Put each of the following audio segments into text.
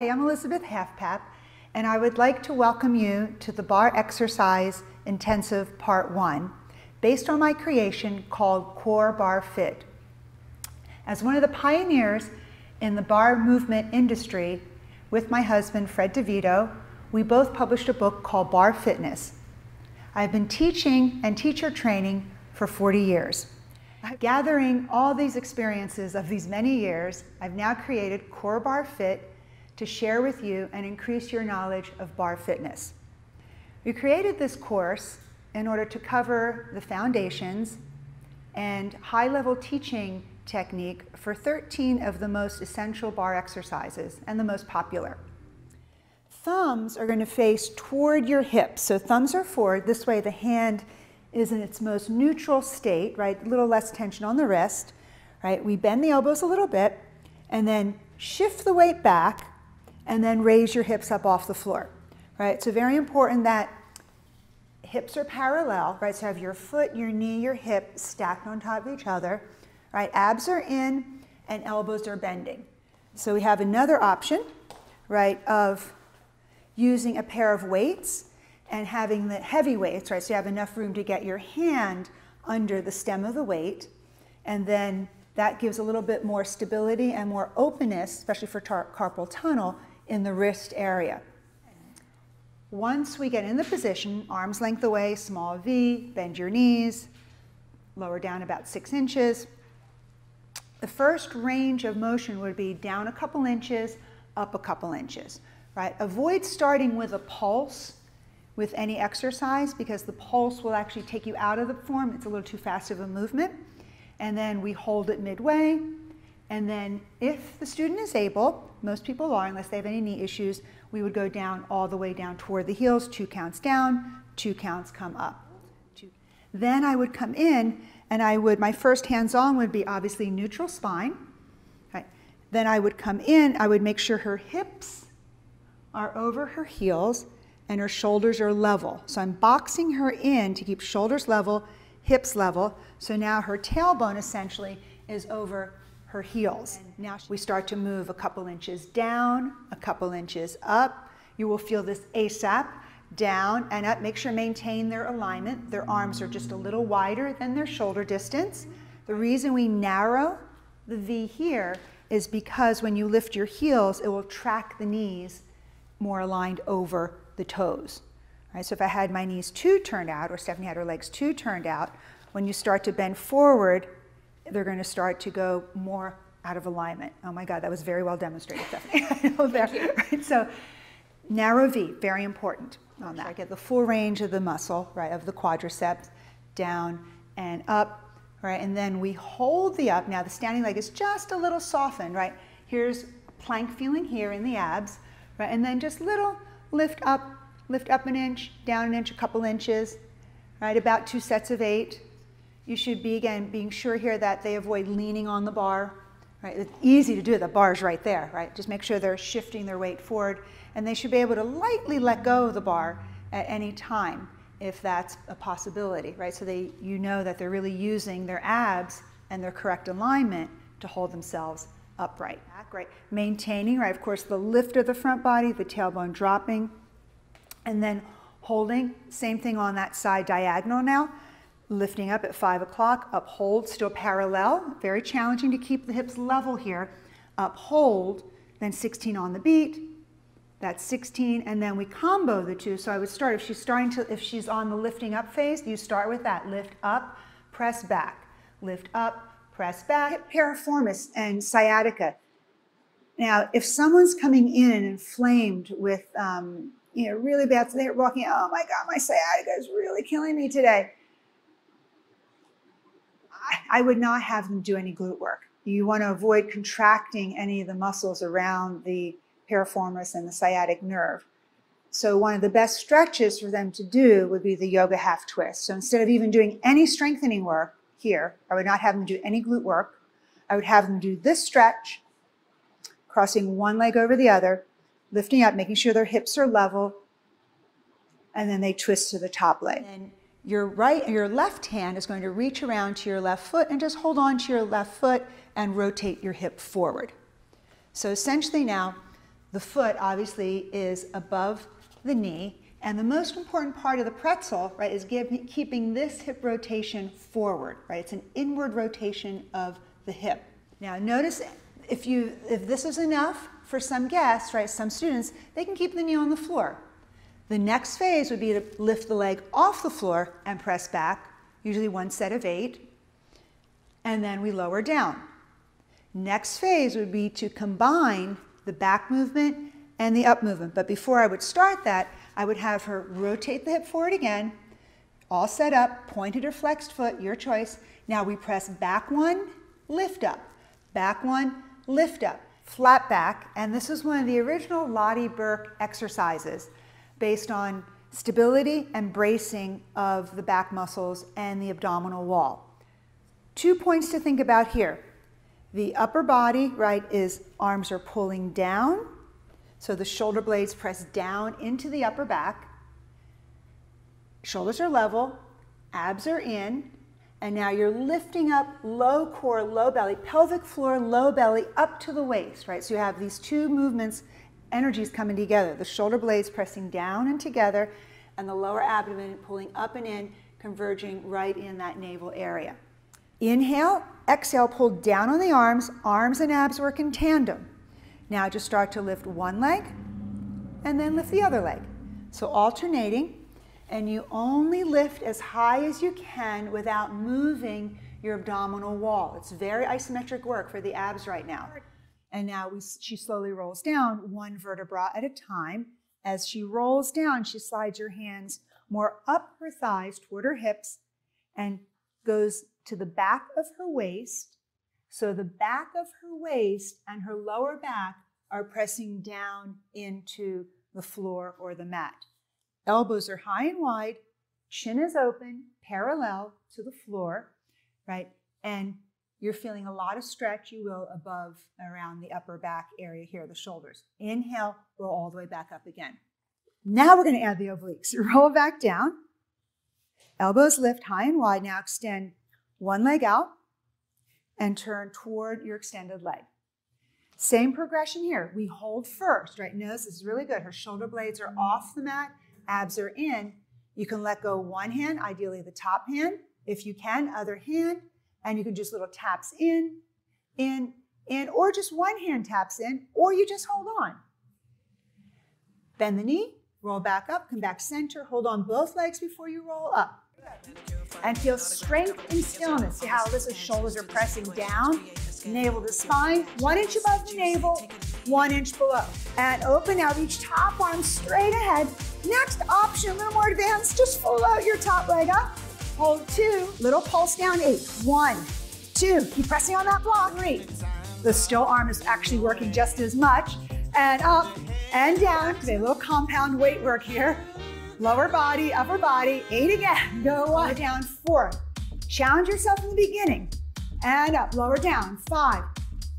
Hey, I'm Elisabeth Halfpapp, and I would like to welcome you to the Barre Exercise Intensive Part 1, based on my creation called CoreBarreFit. As one of the pioneers in the barre movement industry, with my husband, Fred DeVito, we both published a book called Barre Fitness. I've been teaching and teacher training for 40 years. Gathering all these experiences of these many years, I've now created CoreBarreFit to share with you and increase your knowledge of barre fitness. We created this course in order to cover the foundations and high-level teaching technique for 13 of the most essential barre exercises and the most popular. Thumbs are going to face toward your hips. So thumbs are forward. This way the hand is in its most neutral state, right? A little less tension on the wrist, right? We bend the elbows a little bit and then shift the weight back and then raise your hips up off the floor, right? So very important that hips are parallel, right? So have your foot, your knee, your hip stacked on top of each other, right? Abs are in and elbows are bending. So we have another option, right, of using a pair of weights and having the heavy weights, right? So you have enough room to get your hand under the stem of the weight, and then that gives a little bit more stability and more openness, especially for carpal tunnel, in the wrist area. Once we get in the position, arms length away, small V, bend your knees, lower down about 6 inches. The first range of motion would be down a couple inches, up a couple inches, right? Avoid starting with a pulse with any exercise because the pulse will actually take you out of the form. It's a little too fast of a movement. And then we hold it midway. And then if the student is able, most people are unless they have any knee issues, we would go down all the way down toward the heels, 2 counts down, 2 counts come up. Then I would come in and my first hands-on would be obviously neutral spine. Right. Then I would come in, I would make sure her hips are over her heels and her shoulders are level. So I'm boxing her in to keep shoulders level, hips level. So now her tailbone essentially is over her heels. And now we start to move a couple inches down, a couple inches up. You will feel this ASAP, down and up. Make sure maintain their alignment. Their arms are just a little wider than their shoulder distance. The reason we narrow the V here is because when you lift your heels, it will track the knees more aligned over the toes. Right? So if I had my knees too turned out, or Stephanie had her legs too turned out, when you start to bend forward, they're going to start to go more out of alignment. Oh my God, that was very well demonstrated, Stephanie. I know there. Right? So narrow V, very important on that. I get the full range of the muscle, right, of the quadriceps, down and up, right? And then we hold the up. Now the standing leg is just a little softened, right? Here's plank feeling here in the abs, right? And then just little lift up an inch, down an inch, a couple inches, right? About 2 sets of 8. You should be, again, being sure here that they avoid leaning on the bar, right? It's easy to do, the bar's right there, right? Just make sure they're shifting their weight forward, and they should be able to lightly let go of the bar at any time if that's a possibility, right? So you know that they're really using their abs and their correct alignment to hold themselves upright. Right? Maintaining, right, of course, the lift of the front body, the tailbone dropping, and then holding, same thing on that side diagonal now. Lifting up at 5 o'clock, up, hold, still parallel. Very challenging to keep the hips level here. Up, hold, then 16 on the beat. That's 16, and then we combo the two. So I would start, if she's on the lifting up phase, you start with that. Lift up, press back. Lift up, press back. Hip piriformis and sciatica. Now, if someone's coming in and inflamed with, really bad, so they're walking, oh my God, my sciatica is really killing me today. I would not have them do any glute work. You want to avoid contracting any of the muscles around the piriformis and the sciatic nerve. So one of the best stretches for them to do would be the yoga half twist. So instead of even doing any strengthening work here, I would not have them do any glute work. I would have them do this stretch, crossing one leg over the other, lifting up, making sure their hips are level, and then they twist to the top leg. And your left hand is going to reach around to your left foot and just hold on to your left foot and rotate your hip forward. So essentially now, The foot obviously is above the knee, and the most important part of the pretzel, right, is keeping this hip rotation forward, right? It's an inward rotation of the hip. Now notice if this is enough for some guests, right, some students, they can keep the knee on the floor. The next phase would be to lift the leg off the floor and press back, usually one set of 8, and then we lower down. Next phase would be to combine the back movement and the up movement. But before I would start that, I would have her rotate the hip forward again, all set up, pointed or flexed foot, your choice. Now we press back 1, lift up, back 1, lift up, flat back. And this is one of the original Lottie Burke exercises based on stability and bracing of the back muscles and the abdominal wall. 2 points to think about here. The upper body, right, is arms are pulling down, so the shoulder blades press down into the upper back. Shoulders are level, abs are in, and now you're lifting up low core, low belly, pelvic floor, low belly, up to the waist, right? So you have these two movements, energies coming together. The shoulder blades pressing down and together, and the lower abdomen pulling up and in, converging right in that navel area. Inhale, exhale, pull down on the arms and abs work in tandem. Now just start to lift one leg and then lift the other leg. So alternating, and you only lift as high as you can without moving your abdominal wall. It's very isometric work for the abs right now. And now she slowly rolls down one vertebra at a time. As she rolls down, she slides your hands more up her thighs toward her hips and goes to the back of her waist. So the back of her waist and her lower back are pressing down into the floor or the mat. Elbows are high and wide, chin is open, parallel to the floor, right? And you're feeling a lot of stretch, you will, above, around the upper back area here, the shoulders. Inhale, roll all the way back up again. Now we're going to add the obliques. Roll back down, elbows lift high and wide. Now extend one leg out and turn toward your extended leg. Same progression here. We hold first, right? Notice this is really good. Her shoulder blades are off the mat, abs are in. You can let go one hand, ideally the top hand. If you can, other hand. And you can just little taps in, or just one hand taps in, or you just hold on. Bend the knee, roll back up, come back center, hold on both legs before you roll up. And feel strength and stillness. See how Alyssa's shoulders are pressing down, navel to spine, 1 inch above the navel, 1 inch below. And open, now reach top arm straight ahead. Next option, a little more advanced, just float your top leg up. Hold 2, little pulse down, 8. 1, 2, keep pressing on that block, 3. The still arm is actually working just as much. And up and down, a little compound weight work here. Lower body, upper body, 8 again. Go 1, down, 4. Challenge yourself in the beginning. And up, lower down, 5.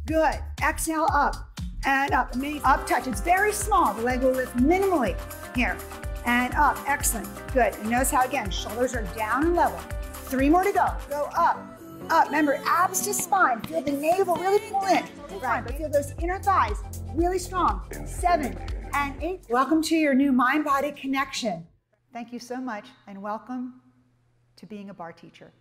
Good. Exhale up and up. Up touch. It's very small. The leg will lift minimally here. And up. Excellent. Good. And notice how, again, shoulders are down and level. 3 more to go. Go up, up. Remember, abs to spine. Feel the navel really pull in. Right, but feel those inner thighs really strong. 7 and 8. Welcome to your new mind-body connection. Thank you so much, and welcome to being a barre teacher.